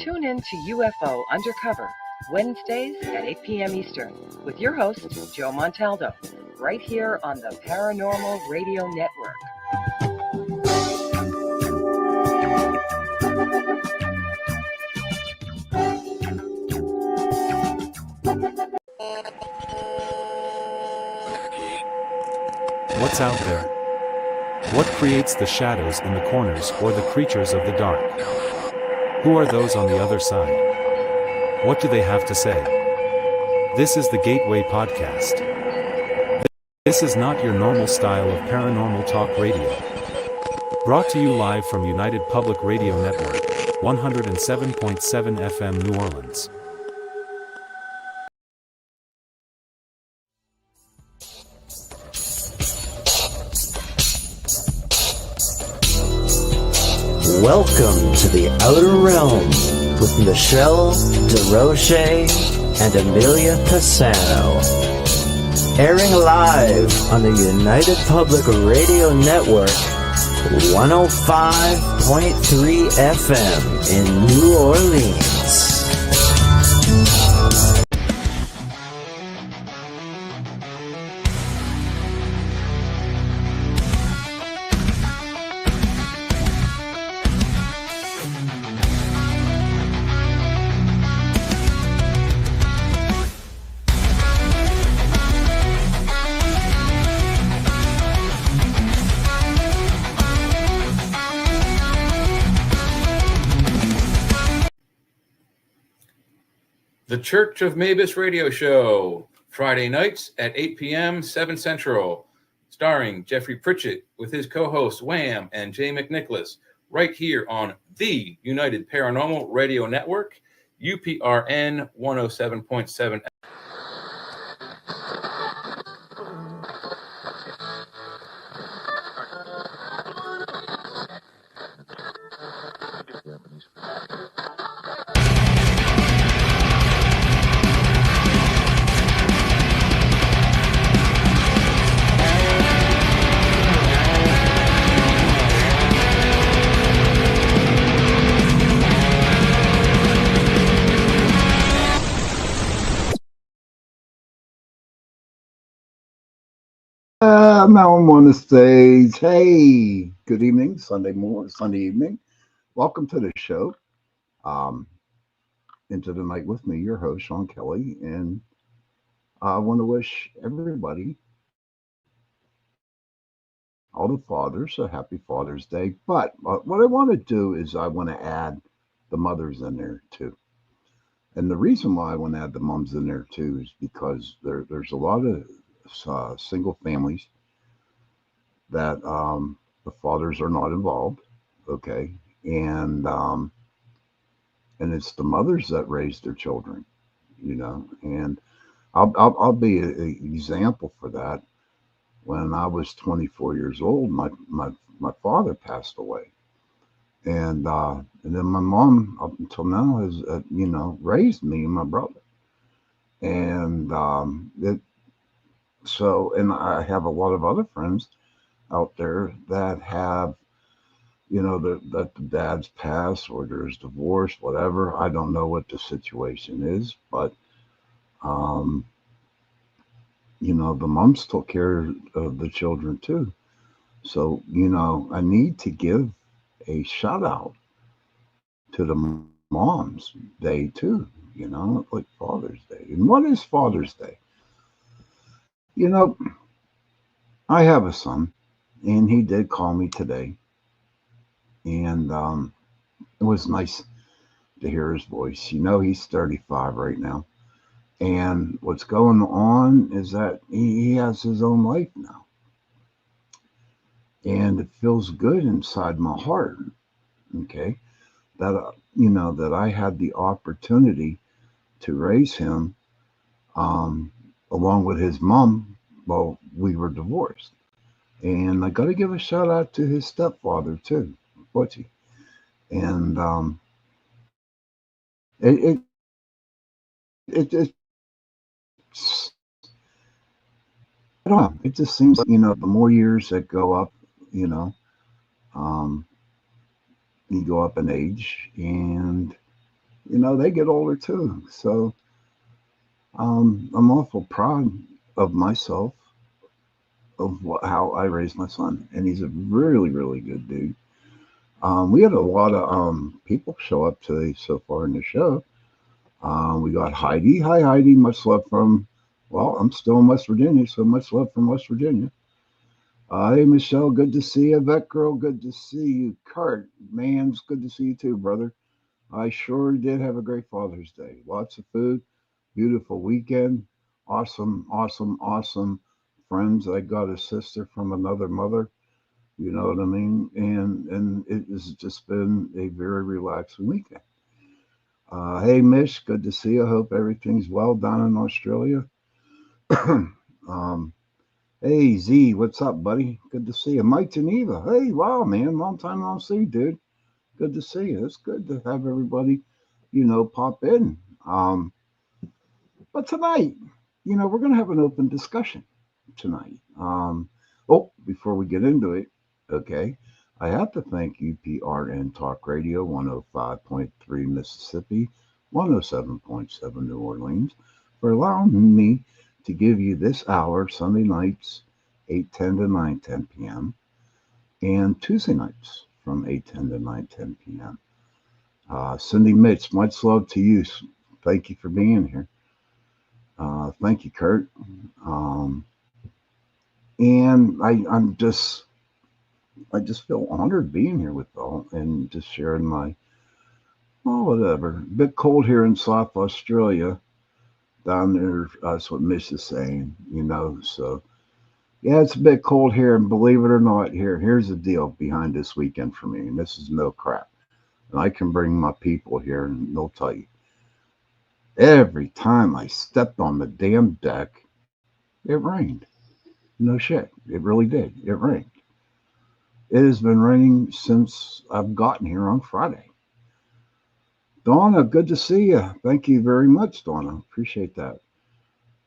Tune in to UFO Undercover, Wednesdays at 8 p.m. Eastern, with your host, Joe Montaldo, right here on the Paranormal Radio Network. What's out there? What creates the shadows in the corners or the creatures of the dark? Who are those on the other side? What do they have to say? This is the Gateway Podcast. This is not your normal style of paranormal talk radio. Brought to you live from United Public Radio Network, 107.7 FM New Orleans. Welcome to the Outer Realm with Michelle DeRoche and Amelia Pisano. Airing live on the United Public Radio Network, 105.3 FM in New Orleans. The Church of Mavis Radio Show, Friday nights at 8 p.m., 7 Central, starring Jeffrey Pritchett with his co-hosts Wham and Jay McNicholas, right here on the United Paranormal Radio Network, UPRN 107.7. Now I'm on the stage. Hey, good evening, Sunday evening. Welcome to the show. Into the night with me, your host, Sean Kelly. And I want to wish everybody, all the fathers, a happy Father's Day. But what I want to do is I want to add the mothers in there too. And the reason why I want to add the moms in there too is because there's a lot of single families that the fathers are not involved, okay, and it's the mothers that raise their children, you know. And I'll be an example for that. When I was 24 years old, my father passed away, and then my mom up until now has raised me and my brother, and and I have a lot of other friends out there that have, that the dad's passed or there's divorce, whatever. I don't know what the situation is, but, the moms took care of the children too. So, I need to give a shout out to the Moms Day too, like Father's Day. And what is Father's Day? I have a son, and he did call me today, and it was nice to hear his voice. He's 35 right now, and what's going on is that he has his own life now, and it feels good inside my heart, okay, that, that I had the opportunity to raise him along with his mom. Well, we were divorced, and I got to give a shout out to his stepfather too, Butchie. And it I don't know. It just seems, the more years that go up, you go up in age, and they get older too. So I'm awful proud of myself, of how I raised my son, and he's a really, really good dude. We had a lot of people show up today so far in the show. We got Heidi. Hi, Heidi. Much love from, well, I'm still in West Virginia, so much love from West Virginia. Hey, Michelle, good to see you. Vet Girl, good to see you. Kurt, man, it's good to see you too, brother. I sure did have a great Father's Day. Lots of food, beautiful weekend, awesome, awesome, awesome friends. I got a sister from another mother, you know what I mean? And it has just been a very relaxing weekend. Hey, Mish, good to see you. Hope everything's well down in Australia. um, hey, Z, what's up, buddy? Good to see you. Mike Geneva. Hey, wow, man. Long time no see, dude. Good to see you. It's good to have everybody, pop in. But tonight, we're going to have an open discussion tonight. Before we get into it, okay, I have to thank UPRN Talk Radio 105.3 Mississippi, 107.7 New Orleans for allowing me to give you this hour Sunday nights 8:10 to 9:10 p.m. and Tuesday nights from 8:10 to 9:10 p.m. Cindy Mitch, much love to you. Thank you for being here. Thank you, Kurt. And I just feel honored being here with y'all and just sharing my, whatever. A bit cold here in South Australia. Down there, that's what Mish is saying, So, yeah, it's a bit cold here. And believe it or not, here's the deal behind this weekend for me. And this is no crap. And I can bring my people here and they'll tell you. Every time I stepped on the damn deck, it rained. No shit. It really did. It rained. It has been raining since I've gotten here on Friday. Donna, good to see you. Thank you very much, Donna. Appreciate that.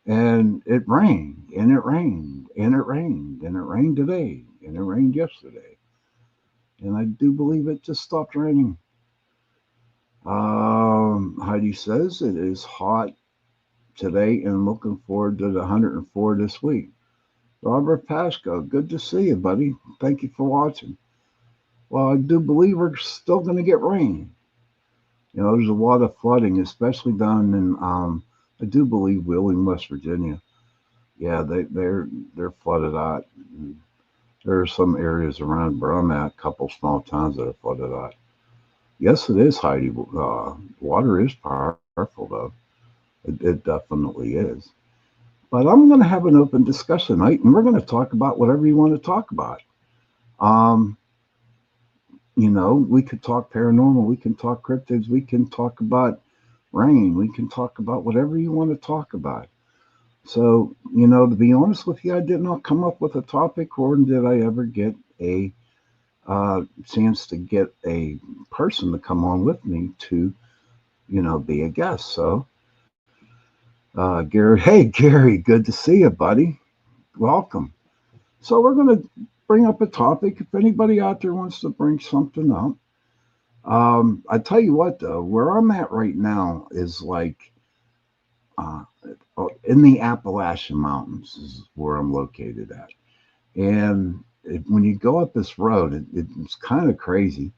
And it rained, and it rained, and it rained, and it rained today, and it rained yesterday. And I do believe it just stopped raining. Heidi says it is hot today and looking forward to the 104 this week. Robert Pasco, good to see you, buddy. Thank you for watching. Well, I do believe we're still going to get rain. There's a lot of flooding, especially down in, I do believe, Wheeling, West Virginia. Yeah, they're flooded out. There are some areas around where I'm at, a couple small towns that are flooded out. Yes, it is, Heidi. Water is powerful, though. It definitely is. But I'm going to have an open discussion tonight, and we're going to talk about whatever you want to talk about. We could talk paranormal, we can talk cryptids, we can talk about rain, we can talk about whatever you want to talk about. So, to be honest with you, I did not come up with a topic, or did I ever get a chance to get a person to come on with me to, be a guest. So, Gary, hey, Gary, good to see you, buddy. Welcome. So we're going to bring up a topic. If anybody out there wants to bring something up, I tell you what, though, where I'm at right now is like in the Appalachian Mountains is where I'm located at. And when you go up this road, it's kind of crazy,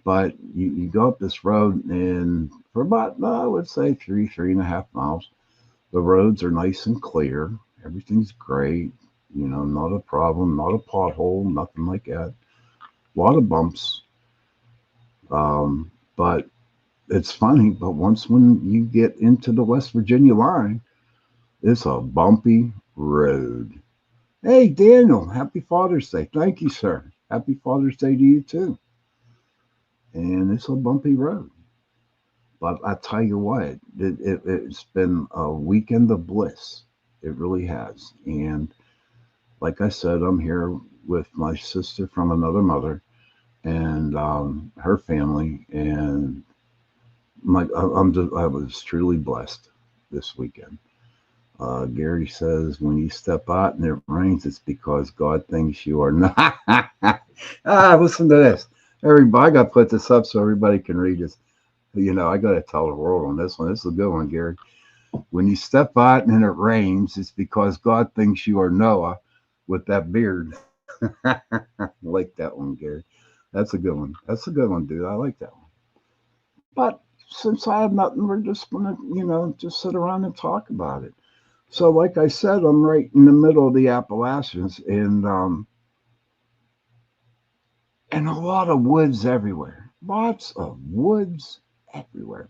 but you go up this road and for about, I would say 3.5 miles, the roads are nice and clear. Everything's great. Not a problem, not a pothole, nothing like that. A lot of bumps. But it's funny, but when you get into the West Virginia line, it's a bumpy road. Hey, Daniel, happy Father's Day. Thank you, sir. Happy Father's Day to you, too. And it's a bumpy road. But I tell you what, it's been a weekend of bliss. It really has. And like I said, I'm here with my sister from another mother and her family. And I was truly blessed this weekend. Gary says, when you step out and it rains, it's because God thinks you are not. Listen to this. Everybody, I got to put this up so everybody can read this. I got to tell the world on this one. This is a good one, Gary. When you step out and it rains, it's because God thinks you are Noah with that beard. I like that one, Gary. That's a good one. That's a good one, dude. I like that one. But since I have nothing, we're just going to, just sit around and talk about it. So, like I said, I'm right in the middle of the Appalachians, and a lot of woods everywhere. Lots of woods everywhere.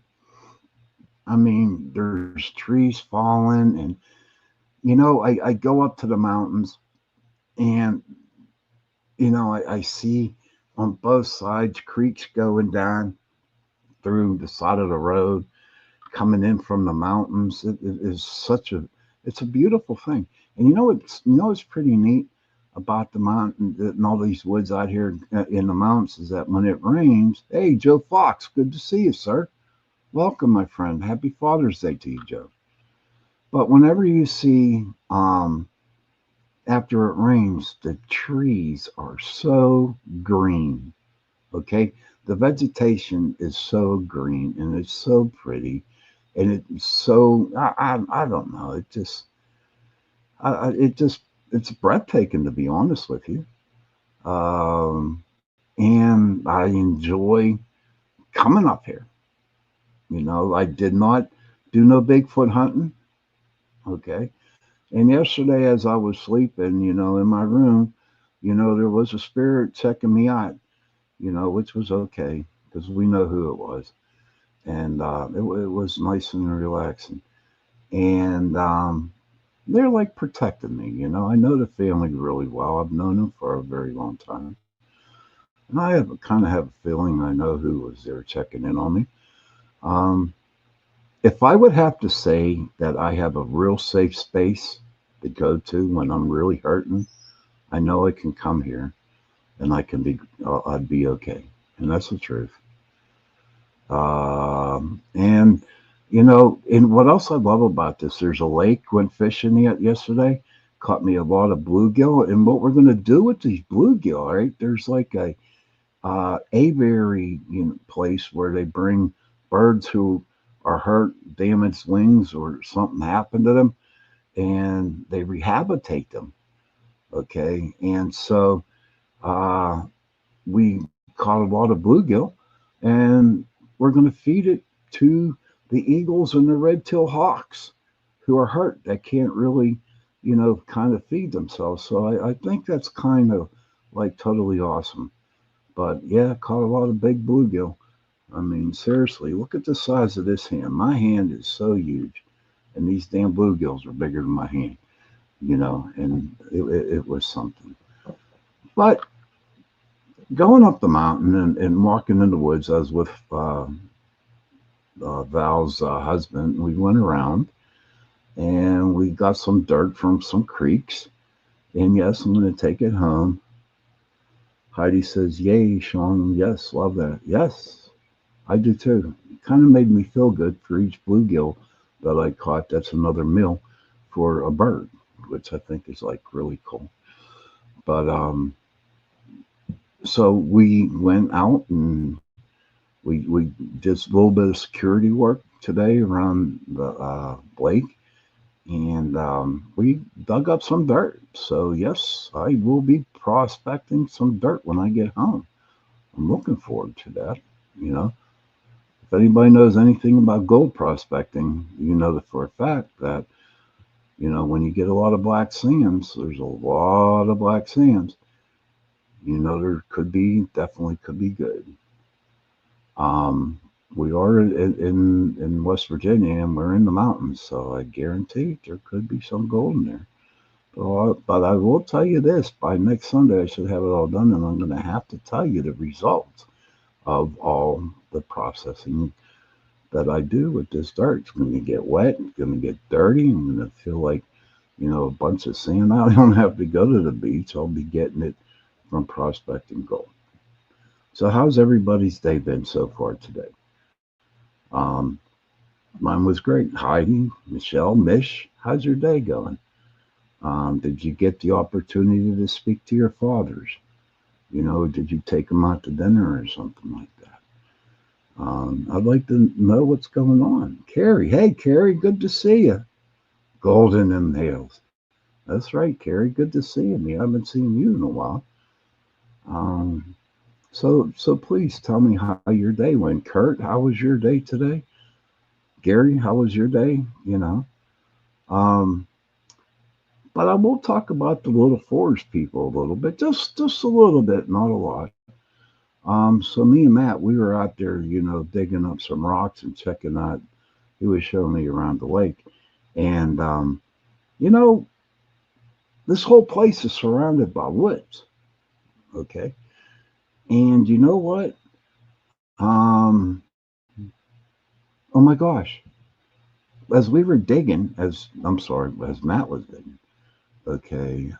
I mean, there's trees falling, and I go up to the mountains, and I see on both sides creeks going down through the side of the road, coming in from the mountains. It is it's a beautiful thing. And it's pretty neat about the mountain and all these woods out here in the mountains is that when it rains, hey, Joe Fox, good to see you, sir. Welcome, my friend. Happy Father's Day to you, Joe. But whenever you see, after it rains, the trees are so green. Okay, the vegetation is so green and it's so pretty, and it's so I don't know. It just it's breathtaking, to be honest with you. And I enjoy coming up here. I did not do no Bigfoot hunting. Okay. And yesterday, as I was sleeping, in my room, there was a spirit checking me out, which was okay because we know who it was. And it was nice and relaxing. And they're like protecting me. I know the family really well. I've known them for a very long time. And I kind of have a feeling I know who was there checking in on me. Um, if I would have to say that I have a real safe space to go to when I'm really hurting, I know I can come here and I'd be okay. And that's the truth. And and what else I love about this, there's a lake, went fishing yesterday, caught me a lot of bluegill. And what we're going to do with these bluegill, right? There's like a aviary place where they bring birds who are hurt, damaged wings, or something happened to them, and they rehabilitate them. Okay, and so uh, we caught a lot of bluegill, and we're going to feed it to the eagles and the red-tailed hawks who are hurt that can't really, kind of feed themselves. So I think that's kind of like totally awesome. But yeah, caught a lot of big bluegill. I mean, seriously, look at the size of this hand. My hand is so huge, and these damn bluegills are bigger than my hand, and it was something. But going up the mountain and walking in the woods, I was with Val's husband. We went around and we got some dirt from some creeks. And yes, I'm going to take it home. Heidi says, "Yay, Sean. Yes, love that. Yes, I do too." It kind of made me feel good for each bluegill that I caught. That's another meal for a bird, which I think is like really cool. But so we went out and we did a little bit of security work today around the lake, and we dug up some dirt. So yes, I will be prospecting some dirt when I get home. I'm looking forward to that. You know, if anybody knows anything about gold prospecting, that for a fact that when you get a lot of black sands, there's a lot of black sands. There definitely could be good. We are in West Virginia, and we're in the mountains, so I guarantee there could be some gold in there. But I will tell you this, by next Sunday I should have it all done, and I'm going to have to tell you the results of all the processing that I do with this dirt. It's going to get wet, it's going to get dirty, I'm going to feel like, a bunch of sand. I don't have to go to the beach. I'll be getting it from prospecting gold. So how's everybody's day been so far today? Um, Mine was great. Heidi, Michelle, Mish, how's your day going? Did you get the opportunity to speak to your fathers? Did you take them out to dinner or something like that? I'd like to know what's going on. Carrie, hey, Carrie, good to see you. Golden and Nails. That's right, Carrie, good to see you. Me, I haven't seen you in a while. Um, so please tell me how your day went. Kurt, how was your day today? Gary, how was your day? Um, but I will talk about the Little Forest people a little bit, just a little bit, not a lot. So me and Matt, we were out there, digging up some rocks and checking out. He was showing me around the lake, and you know, this whole place is surrounded by woods. Okay, and you know what? Um, oh my gosh! As we were digging, as Matt was digging, okay,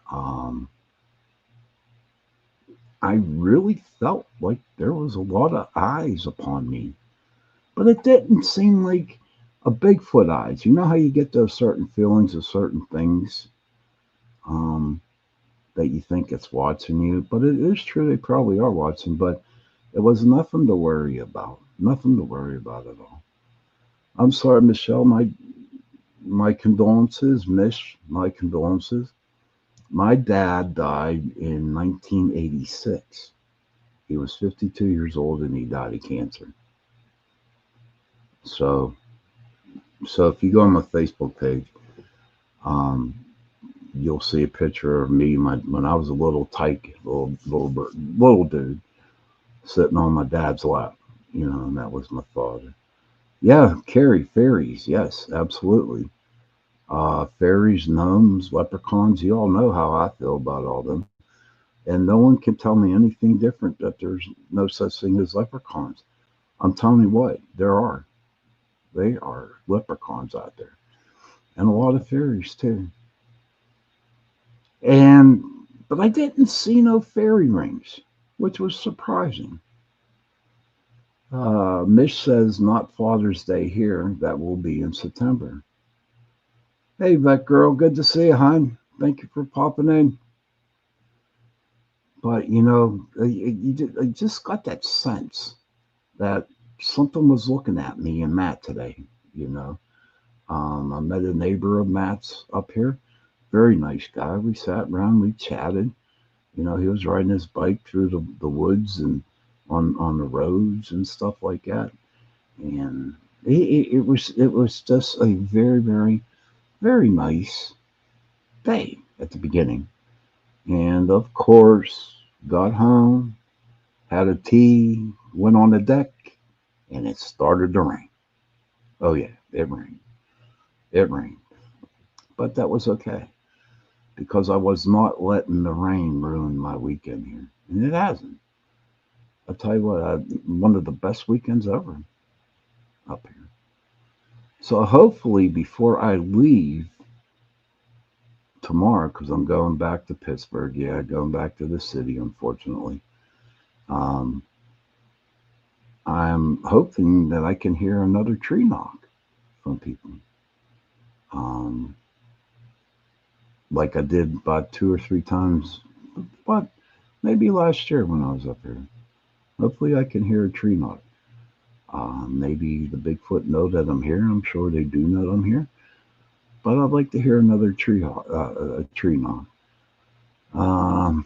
I really felt like there was a lot of eyes upon me, but it didn't seem like a Bigfoot eyes. You know how you get those certain feelings of certain things um, that you think it's watching you, but it is true they probably are watching. But it was nothing to worry about. Nothing to worry about at all. I'm sorry, Michelle. My condolences, Mish. My condolences. My dad died in 1986. He was 52 years old and he died of cancer. So, so if you go on my Facebook page, um, you'll see a picture of me when I was a little tyke, little dude, sitting on my dad's lap. And that was my father. Yeah, Carrie, fairies, yes, absolutely. Fairies, gnomes, leprechauns. You all know how I feel about all them, and no one can tell me anything different. That there's no such thing as leprechauns. I'm telling you what, there are. They are leprechauns out there, and a lot of fairies too. And but I didn't see no fairy rings, which was surprising. Mish says not Father's Day here. That will be in September. Hey, Vet Girl, good to see you, hon. Thank you for popping in. But I just got that sense that something was looking at me and Matt today. You know, I met a neighbor of Matt's up here. Very nice guy. We sat around, we chatted. He was riding his bike through the woods and on the roads and stuff like that. And it was just a very, very, very nice day at the beginning. And of course, got home, had a tea, went on the deck, and it started to rain. Oh yeah, it rained. It rained. But that was okay because I was not letting the rain ruin my weekend here. And it hasn't. I'll tell you what, one of the best weekends ever up here. So hopefully before I leave tomorrow, because I'm going back to Pittsburgh, yeah, going back to the city, unfortunately, um, I'm hoping that I can hear another tree knock from people. Um, like I did about 2 or 3 times, but maybe last year when I was up here. Hopefully I can hear a tree knock. Maybe the Bigfoot know that I'm here. I'm sure they do know I'm here. But I'd like to hear another a tree knock. Um,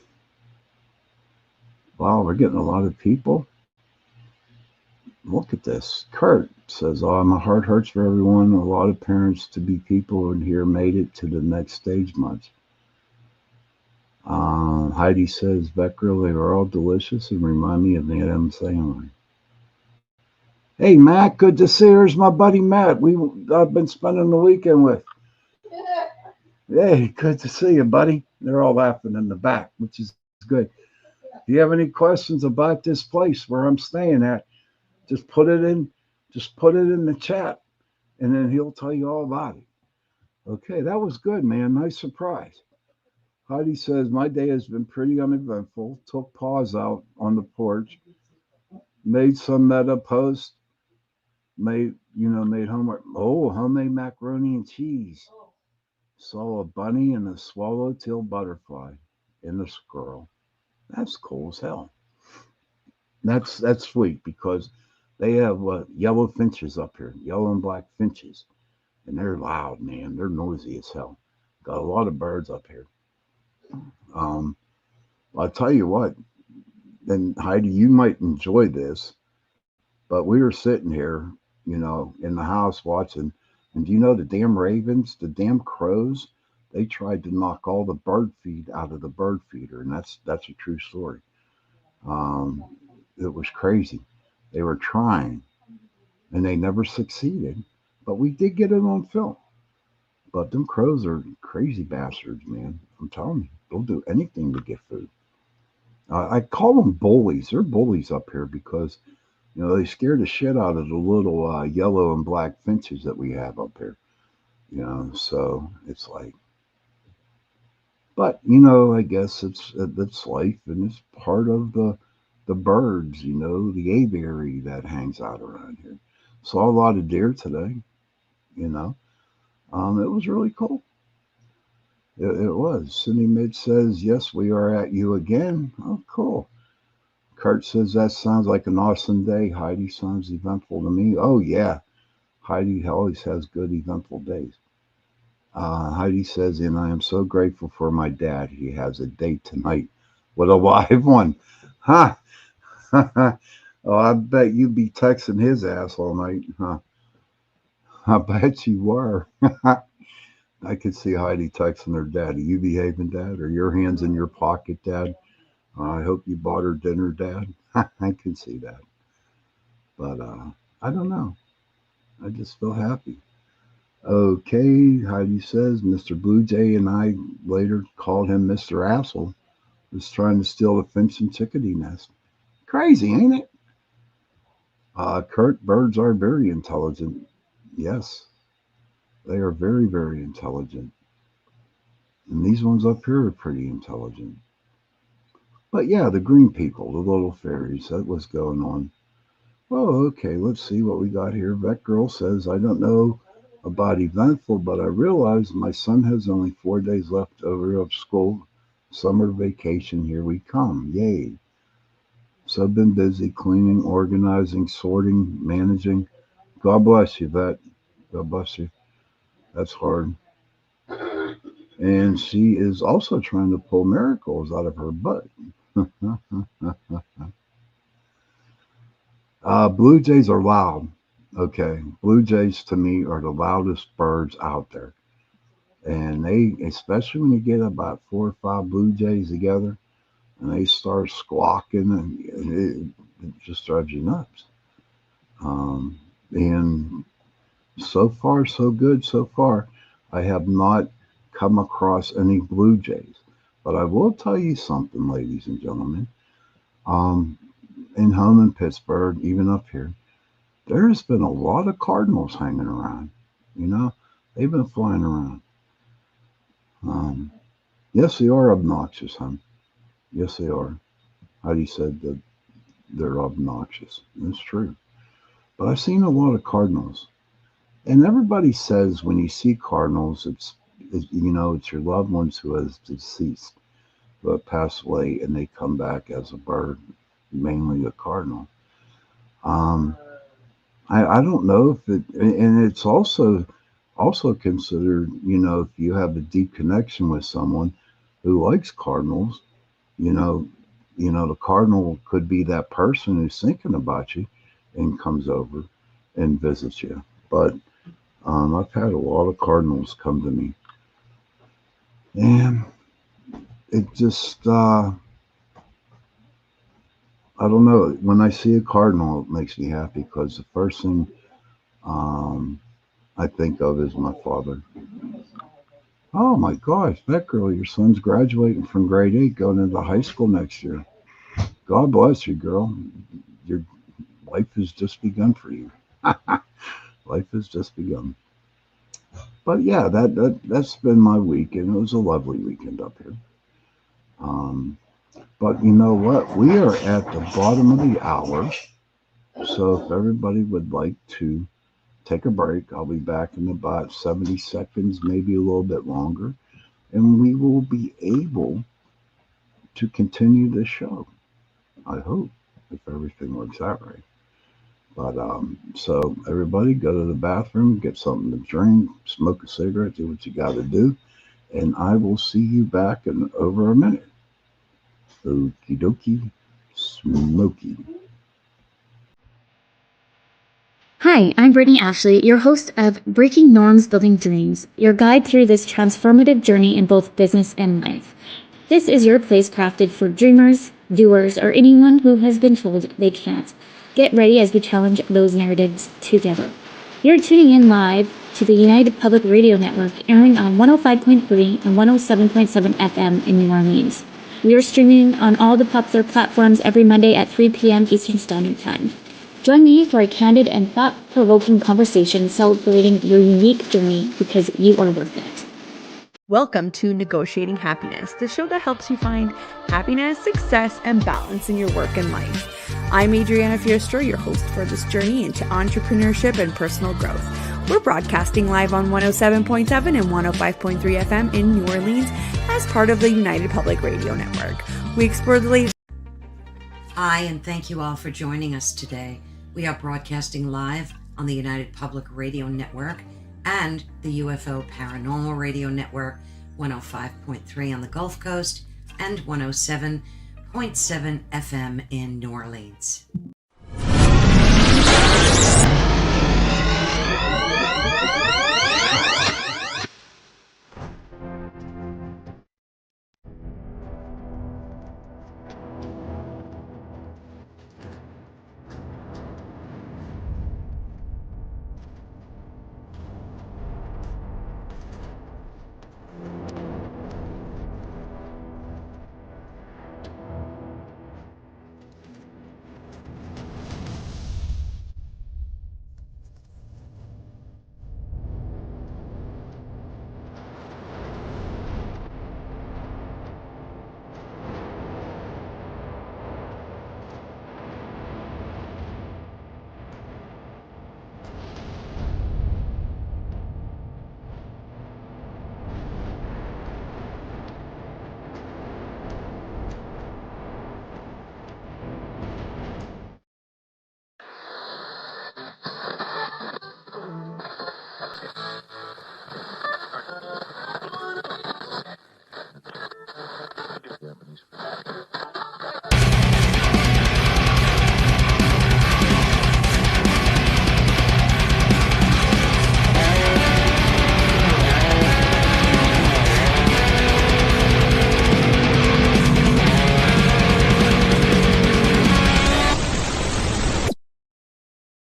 wow, we're getting a lot of people. Look at this. Kurt says, "Oh, my heart hurts for everyone. A lot of parents to be people in here made it to the next stage much." Heidi says, "Beckerel, they were all delicious and remind me of the Adam Sandler." Hey, Matt, good to see you. Here's my buddy Matt. I've been spending the weekend with. Hey, good to see you, buddy. They're all laughing in the back, which is good. If you have any questions about this place where I'm staying at, just put it in, just put it in the chat, and then he'll tell you all about it. Okay, that was good, man. Nice surprise. Heidi says my day has been pretty uneventful. Took paws out on the porch, made some meta post, made homework. Oh, homemade macaroni and cheese. Saw a bunny and a swallowtail butterfly in the squirrel. That's cool as hell. That's sweet because They have yellow finches up here, yellow and black finches, and they're loud, man. They're noisy as hell. Got a lot of birds up here. Um, I'll tell you what, and Heidi, you might enjoy this, but we were sitting here, in the house watching, and do you know the damn ravens, the damn crows? They tried to knock all the bird feed out of the bird feeder, and that's a true story. Um, it was crazy. They were trying, and they never succeeded, but we did get it on film. But them crows are crazy bastards, man. I'm telling you, they'll do anything to get food. I call them bullies. They're bullies up here because they scare the shit out of the little yellow and black finches that we have up here. So it's like, but I guess it's life and it's part of the birds. The aviary that hangs out around here. Saw a lot of deer today. You know, it was really cool. It was. Cindy Mid says, "Yes, we are at you again." Oh, cool. Kurt says that sounds like an awesome day. Heidi sounds eventful to me. Oh yeah, Heidi always has good eventful days. Heidi says, and I am so grateful for my dad. He has a date tonight with a live one. Huh? Oh, I bet you'd be texting his ass all night, huh? I bet you were. I could see Heidi texting her dad. Are you behaving, Dad? Are your hands in your pocket, Dad? I hope you bought her dinner, Dad. I can see that. But I don't know. I just feel happy. Okay, Heidi says Mr. Blue Jay and I later called him Mr. Asshole. Was trying to steal the finch and chickadee nest. Crazy, ain't it? Kurt, birds are very intelligent. Yes, they are very, very intelligent. And these ones up here are pretty intelligent. But yeah, the green people, the little fairies, that was going on. Oh, okay, let's see what we got here. Vet Girl says, I don't know about eventful, but I realize my son has only 4 days left over of school. Summer vacation, here we come. Yay. So I've been busy cleaning, organizing, sorting, managing. God bless you, Vet. God bless you. That's hard. And she is also trying to pull miracles out of her butt. Blue jays are loud. Okay. Blue jays to me are the loudest birds out there. And they, especially when you get about 4 or 5 blue jays together and they start squawking, and it just drives you nuts. And so far, so good. So far, I have not come across any blue jays. But I will tell you something, ladies and gentlemen. Um, in home in Pittsburgh, even up here, there's been a lot of cardinals hanging around. You know, they've been flying around. Um, yes, they are obnoxious, huh? Yes, they are. Heidi said that they're obnoxious. That's true. But I've seen a lot of cardinals. And everybody says when you see cardinals, it's your loved ones who has deceased, who have passed away, and they come back as a bird, mainly a cardinal. Um, I don't know if it, and it's also considered, if you have a deep connection with someone who likes cardinals, you know, the cardinal could be that person who's thinking about you and comes over and visits you. But I've had a lot of cardinals come to me, and it just, I don't know. When I see a cardinal, it makes me happy because the first thing um, I think of is my father. Oh my gosh, that girl, your son's graduating from grade 8, going into high school next year. God bless you, girl. Your life has just begun for you. Life has just begun. But yeah, that's been my week, and it was a lovely weekend up here. Um, but you know what? We are at the bottom of the hour. So if everybody would like to take a break, I'll be back in about 70 seconds, maybe a little bit longer, and we will be able to continue this show. I hope, if everything works out right. But so everybody go to the bathroom, get something to drink, smoke a cigarette, do what you got to do, and I will see you back in over a minute. Okie dokie, smoky. Hi, I'm Brittany Ashley, your host of Breaking Norms Building Dreams, your guide through this transformative journey in both business and life. This is your place crafted for dreamers, doers, or anyone who has been told they can't. Get ready as we challenge those narratives together. You're tuning in live to the United Public Radio Network, airing on 105.3 and 107.7 FM in New Orleans. We are streaming on all the popular platforms every Monday at 3 p.m. Eastern Standard Time. Join me for a candid and thought-provoking conversation celebrating your unique journey because you are worth it. Welcome to Negotiating Happiness, the show that helps you find happiness, success, and balance in your work and life. I'm Adriana Fiestra, your host for this journey into entrepreneurship and personal growth. We're broadcasting live on 107.7 and 105.3 FM in New Orleans as part of the United Public Radio Network. We explore the latest. Hi, and thank you all for joining us today. We are broadcasting live on the United Public Radio Network and the UFO Paranormal Radio Network, 105.3 on the Gulf Coast and 107.7 FM in New Orleans.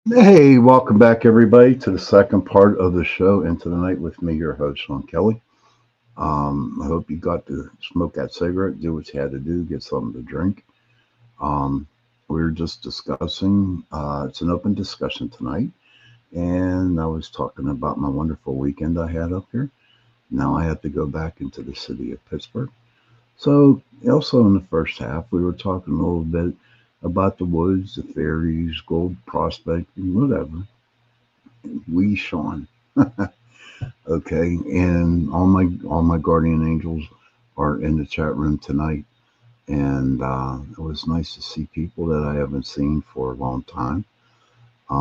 Hey, welcome back, everybody, to the second part of the show, Into the Night with me, your host, Sean Kelly. I hope you got to smoke that cigarette, do what you had to do, get something to drink. We were just discussing, it's an open discussion tonight, and I was talking about my wonderful weekend I had up here. Now I have to go back into the city of Pittsburgh. So, also in the first half, we were talking a little bit about the woods, the fairies, gold prospecting, whatever. We, Sean. Okay, and all my guardian angels are in the chat room tonight, and it was nice to see people that I haven't seen for a long time. I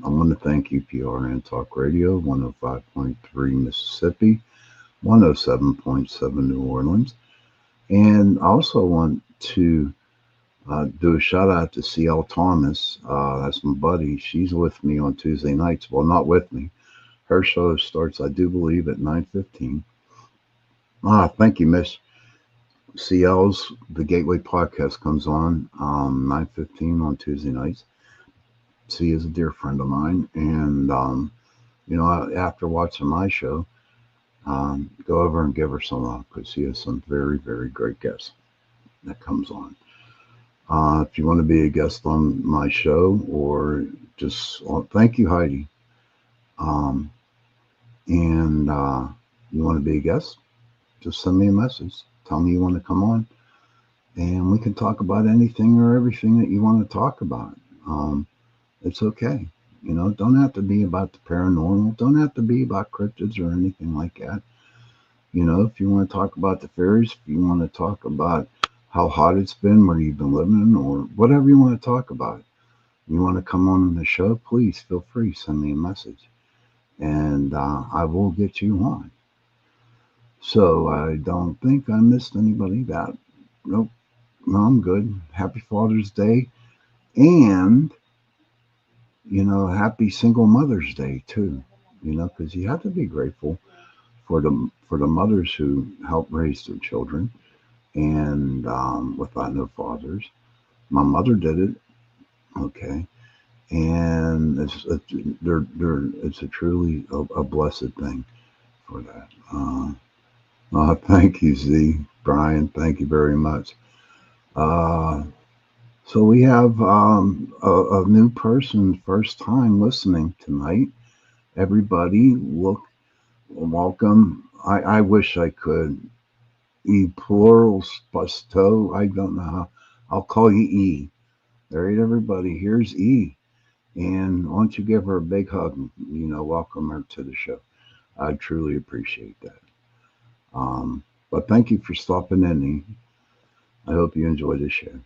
want to thank UPRN Talk Radio, 105.3 Mississippi, 107.7 New Orleans, and I also want to do a shout out to CL Thomas. That's my buddy. She's with me on Tuesday nights. Well, not with me. Her show starts, I do believe, at 9:15. Thank you, Miss. CL's The Gateway Podcast comes on 9:15 on Tuesday nights. She is a dear friend of mine, and after watching my show, go over and give her some love because she has some very, very great guests that comes on. If you want to be a guest on my show, or just thank you, Heidi. And you want to be a guest, just send me a message. Tell me you want to come on, and we can talk about anything or everything that you want to talk about. It's okay. Don't have to be about the paranormal. Don't have to be about cryptids or anything like that. If you want to talk about the fairies, if you want to talk about how hot it's been, where you've been living, or whatever you want to talk about, you want to come on the show, please feel free. Send me a message, and I will get you on. So I don't think I missed anybody. That nope, no, I'm good. Happy Father's Day, and happy Single Mother's Day too. Because you have to be grateful for the mothers who help raise their children, and without no fathers. My mother did it, okay, and it's a truly a blessed thing for that. Thank you, Z. Brian, thank you very much. So we have a new person, first time listening tonight. Everybody, welcome. I wish I could. E plurals busto. I don't know how. I'll call you E. All right, everybody. Here's E. And why don't you give her a big hug? Welcome her to the show. I truly appreciate that. But thank you for stopping in, E. I hope you enjoyed the show.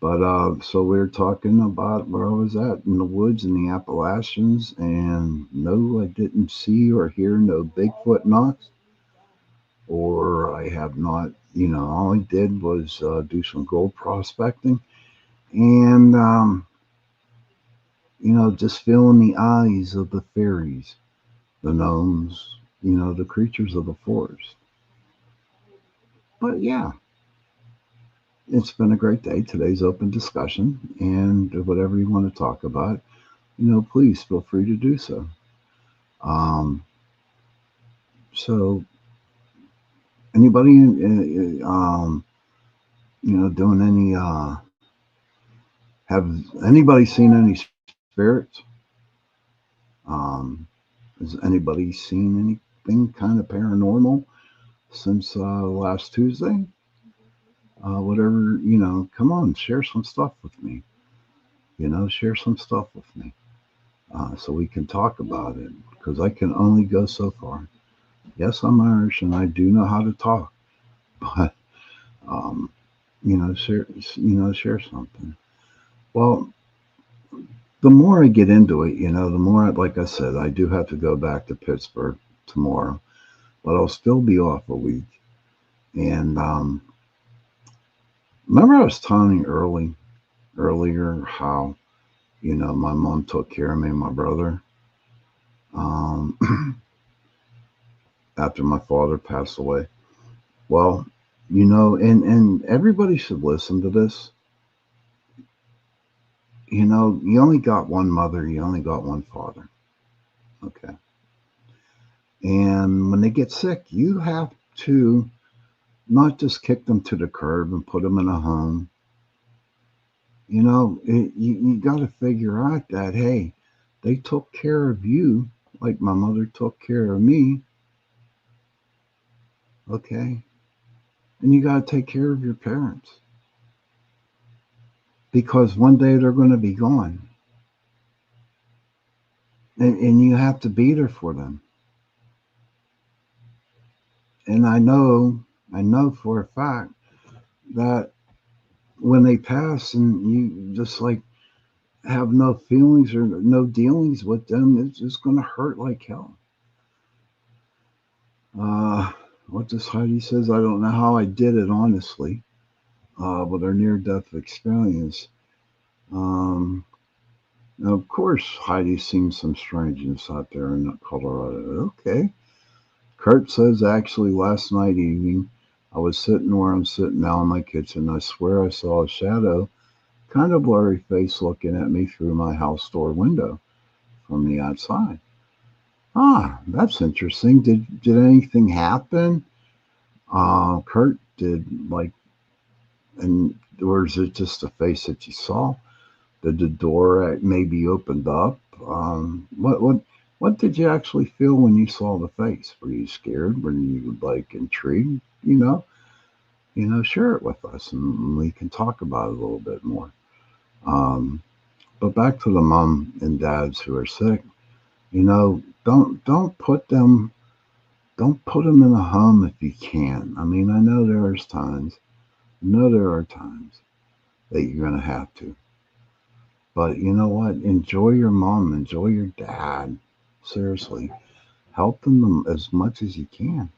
But so we were talking about where I was at in the woods in the Appalachians, and no, I didn't see or hear no Bigfoot knocks, or I have not. All I did was do some gold prospecting, and just feeling the eyes of the fairies, the gnomes, the creatures of the forest. But yeah. It's been a great day. Today's open discussion, and whatever you want to talk about, please feel free to do so. So, anybody, doing any, have anybody seen any spirits? Has anybody seen anything kind of paranormal since last Tuesday? Whatever, come on, share some stuff with me. Share some stuff with me so we can talk about it, because I can only go so far. Yes, I'm Irish and I do know how to talk, but, share something. Well, the more I get into it, the more, like I said, I do have to go back to Pittsburgh tomorrow, but I'll still be off a week. And, remember I was telling you earlier how, my mom took care of me and my brother after my father passed away. Well, and everybody should listen to this. You only got one mother, you only got one father. Okay. And when they get sick, you have to not just kick them to the curb and put them in a home. You got to figure out that, hey, they took care of you like my mother took care of me. Okay. And you got to take care of your parents, because one day they're going to be gone. And you have to be there for them. And I know for a fact that when they pass and you just like have no feelings or no dealings with them, it's just going to hurt like hell. What does Heidi says? I don't know how I did it, honestly, with our near-death experience. Now, of course, Heidi's seen some strangeness out there in Colorado. Okay. Kurt says, actually, last night evening, I was sitting where I'm sitting now in my kitchen. I swear I saw a shadow, kind of blurry face looking at me through my house door window from the outside. That's interesting. Did anything happen? Kurt, or is it just a face that you saw? Did the door maybe opened up? What did you actually feel when you saw the face? Were you scared? Were you intrigued? Share it with us and we can talk about it a little bit more. But back to the mom and dads who are sick. Don't put them in a home if you can. I mean, I know there are times that you're going to have to. But you know what? Enjoy your mom, enjoy your dad. Seriously, help them as much as you can.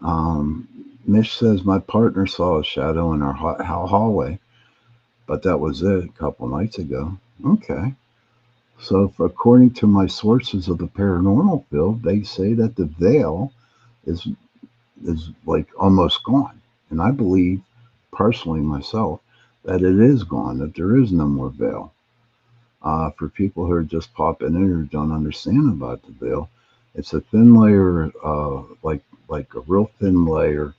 Um, Mish says my partner saw a shadow in our hallway, but that was it a couple nights ago. Okay. So, according to my sources of the paranormal field, they say that the veil is like almost gone, and I believe, personally myself, that it is gone. That there is no more veil. For people who are just popping in or don't understand about the veil, it's a thin layer, like a real thin layer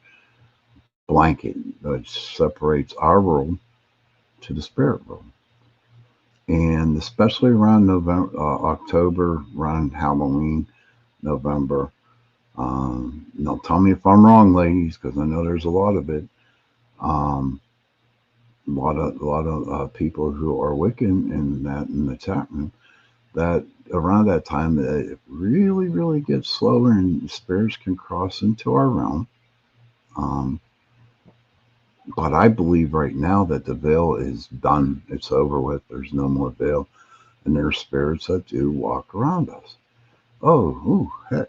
blanket that separates our world to the spirit world. And especially around November, October, around Halloween, November. Now, tell me if I'm wrong, ladies, because I know there's a lot of it. Um, a lot of people who are Wiccan in the chat room. That around that time, it really, really gets slower, and spirits can cross into our realm. Um, but I believe right now that the veil is done. It's over with. There's no more veil, and there are spirits that do walk around us. Oh, ooh, heck.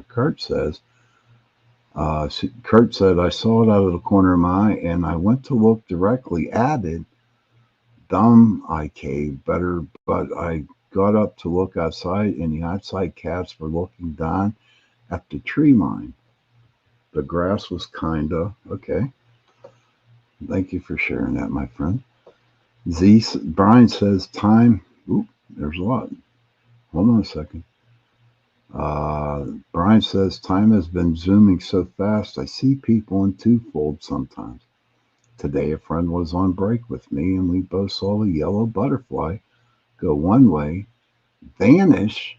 Kurt says, Kurt said, I saw it out of the corner of my eye, and I went to look directly at it. Dumb, I caved better, but I got up to look outside, and the outside cats were looking down at the tree line. The grass was kinda okay. Thank you for sharing that, my friend. Brian says, time. Oop, there's a lot. Hold on a second. Brian says, time has been zooming so fast, I see people in twofold sometimes. Today, a friend was on break with me, and we both saw a yellow butterfly go one way, vanish,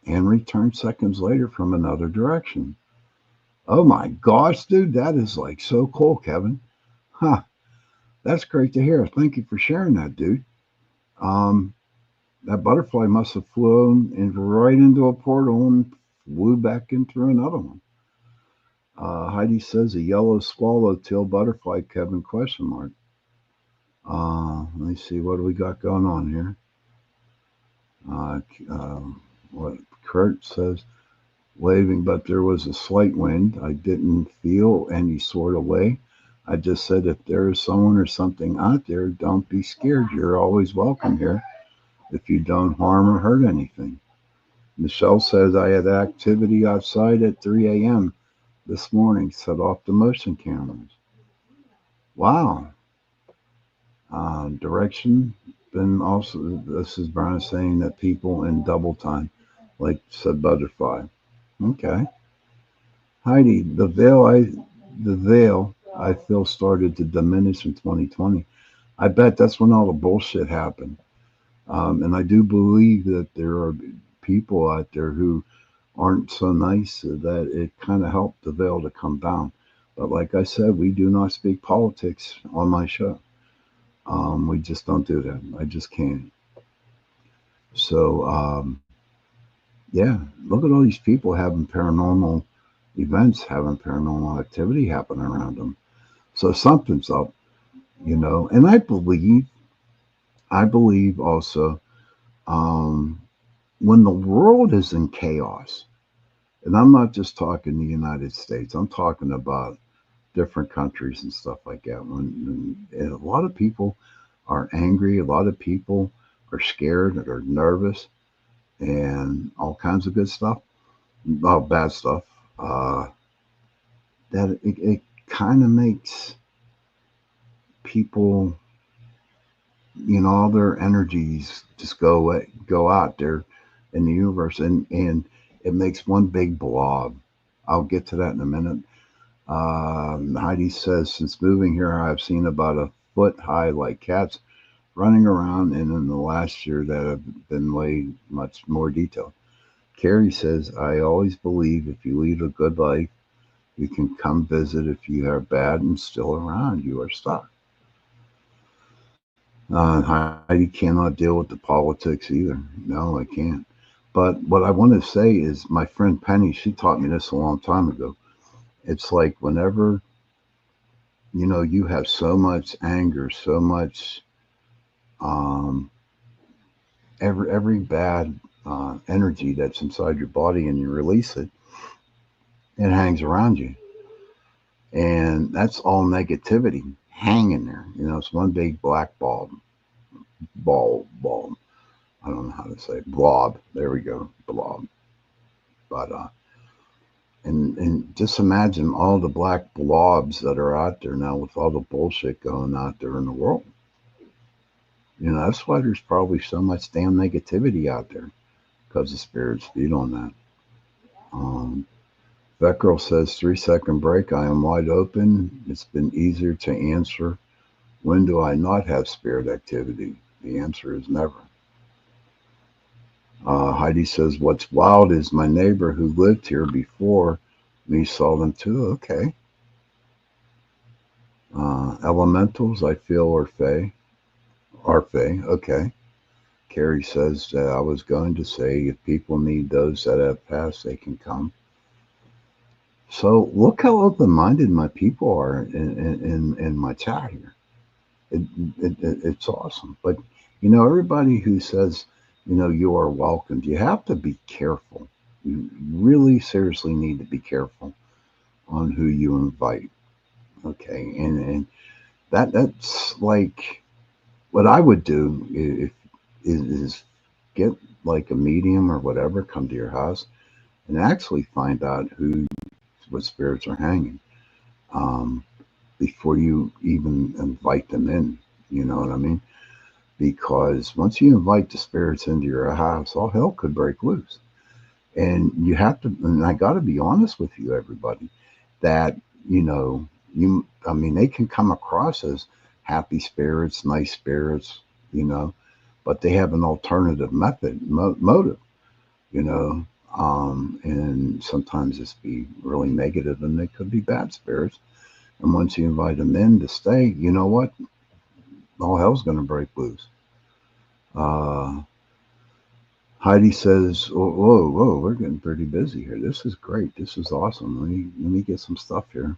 and return seconds later from another direction. Oh my gosh, dude, that is like so cool, Kevin. Huh, that's great to hear. Thank you for sharing that, dude. Um, that butterfly must have flown right into a portal and flew back into another one. Heidi says a yellow swallowtail butterfly, Kevin, question mark. Let me see, what do we got going on here? What Kurt says, waving, but there was a slight wind. I didn't feel any sort of way. I just said, if there is someone or something out there, don't be scared. You're always welcome here if you don't harm or hurt anything. Michelle says, I had activity outside at 3 a.m. this morning, set off the motion cameras. Wow. Direction. Then also, this is Brian saying that people in double time, like said butterfly. Okay. Heidi, the veil I feel started to diminish in 2020. I bet that's when all the bullshit happened. And I do believe that there are people out there who aren't so nice that it kind of helped the veil to come down. But like I said, we do not speak politics on my show. We just don't do that. I just can't. So, yeah, look at all these people having paranormal events, having paranormal activity happen around them. So something's up, and I believe also, when the world is in chaos, and I'm not just talking the United States, I'm talking about different countries and stuff like that. When a lot of people are angry, a lot of people are scared or nervous, and all kinds of good stuff, bad stuff. That it kind of makes people, all their energies just go away, go out there in the universe, and it makes one big blob. I'll get to that in a minute. Heidi says, since moving here, I've seen about a foot high like cats running around, and in the last year that have been way much more detailed. Carrie says, I always believe if you lead a good life, you can come visit. If you are bad and still around, you are stuck. Heidi cannot deal with the politics either. No, I can't. But what I want to say is my friend Penny, she taught me this a long time ago. It's like whenever, you have so much anger, so much Um, every bad energy that's inside your body and you release it, it hangs around you. And that's all negativity hanging there. It's one big black ball. I don't know how to say it. Blob. There we go. Blob. But and just imagine all the black blobs that are out there now with all the bullshit going out there in the world. That's why there's probably so much damn negativity out there because the spirits feed on that. That girl says 3-second break. I am wide open. It's been easier to answer. When do I not have spirit activity? The answer is never. Heidi says, what's wild is my neighbor who lived here before me saw them too. Okay. Elementals, I feel, are Fae. Okay. Carrie says, I was going to say, if people need those that have passed, they can come. So look how open-minded my people are in my chat here. It's awesome. But, everybody who says, you are welcomed, you have to be careful. You really seriously need to be careful on who you invite. Okay. And that's like what I would do is get like a medium or whatever, come to your house and actually find out what spirits are hanging before you even invite them in. You know what I mean? Because once you invite the spirits into your house, all hell could break loose. And you have to, and I got to be honest with you, everybody, that, they can come across as happy spirits, nice spirits, but they have an alternative motive, and sometimes it's be really negative and they could be bad spirits. And once you invite them in to stay, you know what? All hell's going to break loose. Heidi says, whoa, we're getting pretty busy here. This is great. This is awesome. Let me get some stuff here.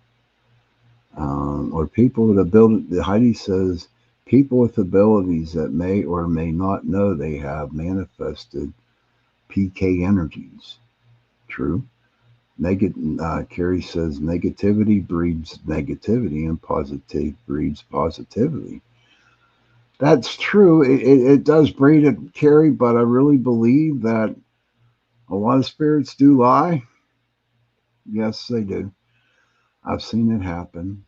Or people with ability. Heidi says, people with abilities that may or may not know they have manifested PK energies. True. Carrie says, negativity breeds negativity and positivity breeds positivity. That's true. It does breed it, Carrie, but I really believe that a lot of spirits do lie. Yes, they do. I've seen it happen.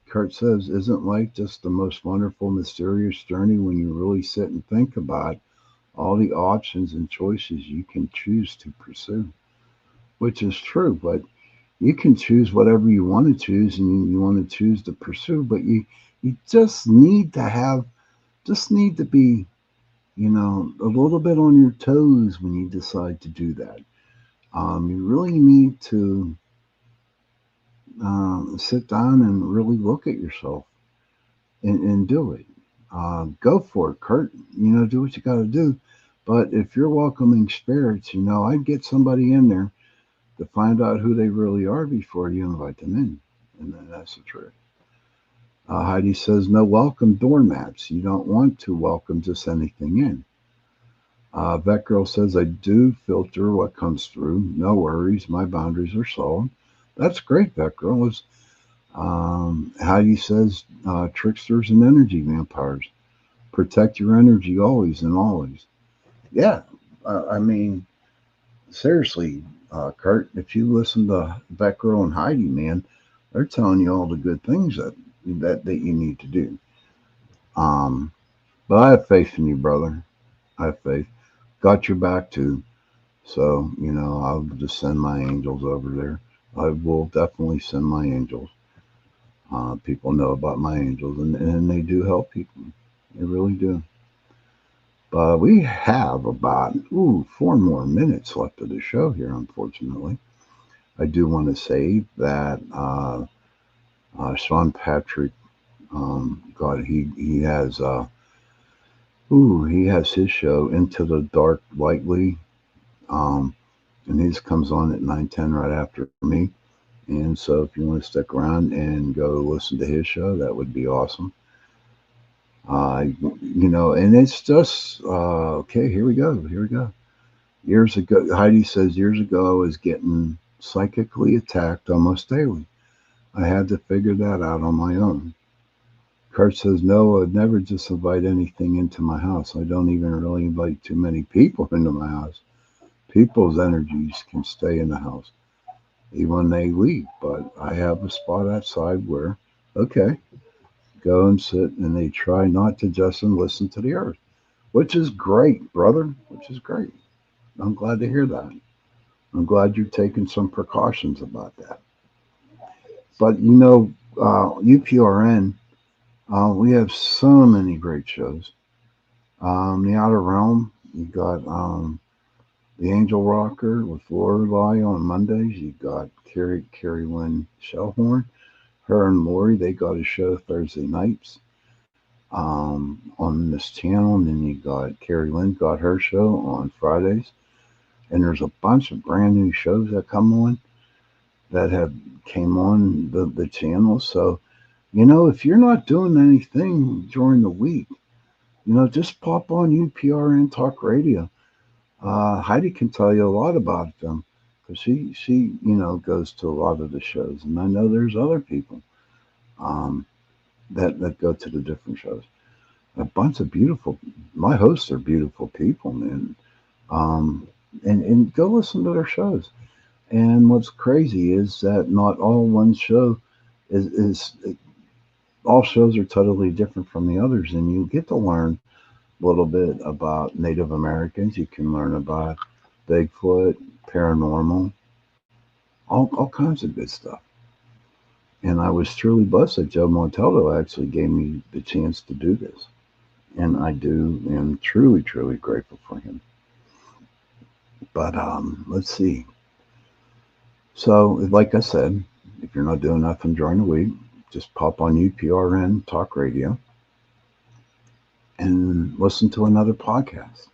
Kurt says, isn't life just the most wonderful, mysterious journey when you really sit and think about all the options and choices you can choose to pursue? Which is true, but you can choose whatever you want to choose and you want to choose to pursue, but you just need to be, a little bit on your toes when you decide to do that. You really need to sit down and really look at yourself and do it. Go for it, Kurt. Do what you got to do. But if you're welcoming spirits, I'd get somebody in there to find out who they really are before you invite them in. And then that's the truth. Heidi says, no welcome doormats. You don't want to welcome just anything in. Vet Girl says, I do filter what comes through. No worries. My boundaries are solid. That's great, Vet Girl. Heidi says, tricksters and energy vampires. Protect your energy always and always. Yeah. Seriously, Kurt, if you listen to Vet Girl and Heidi, man, they're telling you all the good things that you need to do. But I have faith in you, brother. I have faith. Got your back too. So, I'll just send my angels over there. I will definitely send my angels. People know about my angels and they do help people. They really do. But we have about 4 more minutes left of the show here, unfortunately. I do want to say that Sean Patrick, he has his show Into the Dark Lightly, and his comes on at 9:10 right after me. And so if you want to stick around and go listen to his show, that would be awesome. And it's just okay. Here we go. Here we go. Years ago, Heidi says, years ago, I was getting psychically attacked almost daily. I had to figure that out on my own. Kurt says, no, I'd never just invite anything into my house. I don't even really invite too many people into my house. People's energies can stay in the house even when they leave. But I have a spot outside where, okay, go and sit, and they try not to just listen to the earth, which is great, brother, which is great. I'm glad to hear that. I'm glad you're taking some precautions about that. But UPRN, we have so many great shows. The Outer Realm, you got the Angel Rocker with Lorelei on Mondays. You got Carrie Lynn Shellhorn. Her and Lori, they got a show Thursday nights on this channel. And then you got Carrie Lynn got her show on Fridays. And there's a bunch of brand new shows that come on that have came on the channel. So, if you're not doing anything during the week, just pop on UPRN Talk Radio. Heidi can tell you a lot about them because she goes to a lot of the shows, and I know there's other people that go to the different shows. A bunch of my hosts are beautiful people, man. And go listen to their shows. And what's crazy is that not all one show is all shows are totally different from the others, and you get to learn a little bit about Native Americans. You can learn about Bigfoot, paranormal, all kinds of good stuff. And I was truly blessed that Joe Montaldo actually gave me the chance to do this. And I am truly, truly grateful for him. But let's see. So, like I said, if you're not doing nothing during the week, just pop on UPRN Talk Radio and listen to another podcast.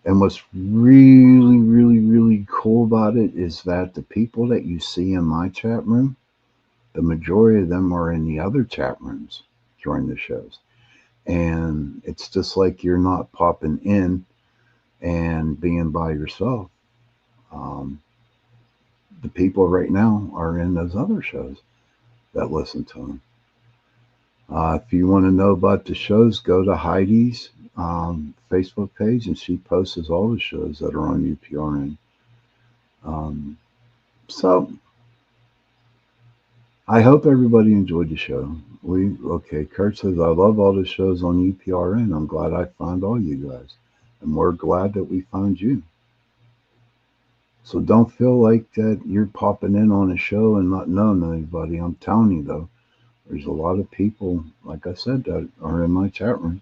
And what's really, really, really cool about it is that the people that you see in my chat room, the majority of them are in the other chat rooms during the shows. And it's just like you're not popping in and being by yourself. The people right now are in those other shows that listen to them. If you want to know about the shows, go to Heidi's Facebook page, and she posts all the shows that are on UPRN. So I hope everybody enjoyed the show. Kurt says, I love all the shows on UPRN. I'm glad I found all you guys. And we're glad that we found you. So don't feel like that you're popping in on a show and not knowing anybody. I'm telling you, though, there's a lot of people, like I said, that are in my chat room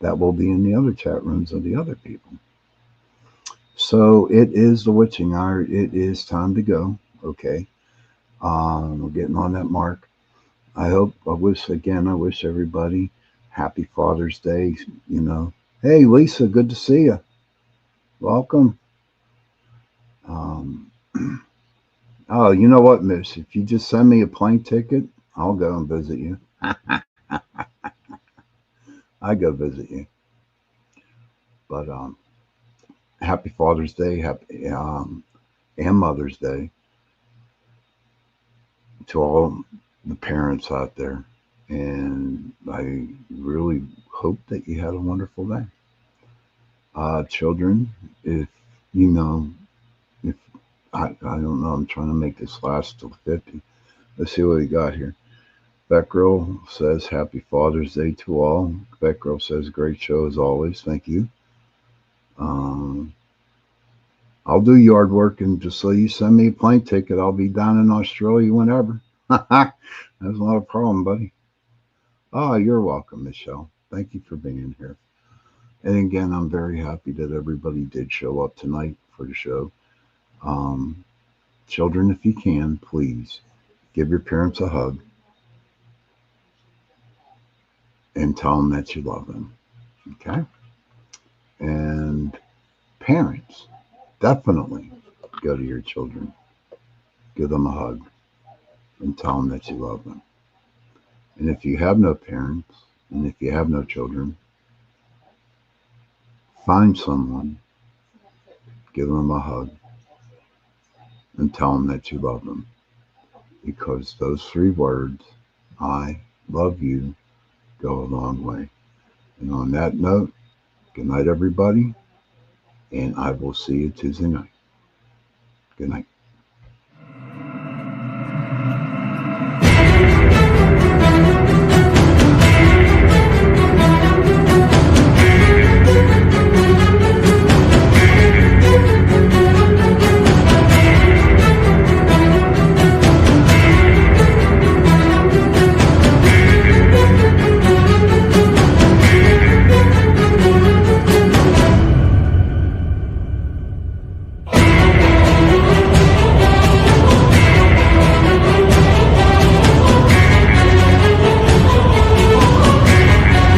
that will be in the other chat rooms of the other people. So it is the witching hour. It is time to go. Okay. We're getting on that mark. I wish everybody happy Father's Day. Hey, Lisa, good to see you. Welcome. Oh, you know what, miss? If you just send me a plane ticket, I'll go and visit you. I go visit you. But happy Father's Day, and Mother's Day to all the parents out there. And I really hope that you had a wonderful day. Children, if I don't know, I'm trying to make this last till 50. Let's see what we got here. Beckgirl says, happy Father's Day to all. Beckgirl says, great show as always. Thank you. I'll do yard work, and just so you send me a plane ticket, I'll be down in Australia whenever. That's not a problem, buddy. Oh, you're welcome, Michelle. Thank you for being here. And again, I'm very happy that everybody did show up tonight for the show. Children, if you can, please give your parents a hug and tell them that you love them. Okay? And parents, definitely go to your children, give them a hug, and tell them that you love them. And if you have no parents, And if you have no children, find someone, give them a hug, and tell them that you love them. Because those 3 words, I love you, go a long way. And on that note, good night, everybody, and I will see you Tuesday night. Good night.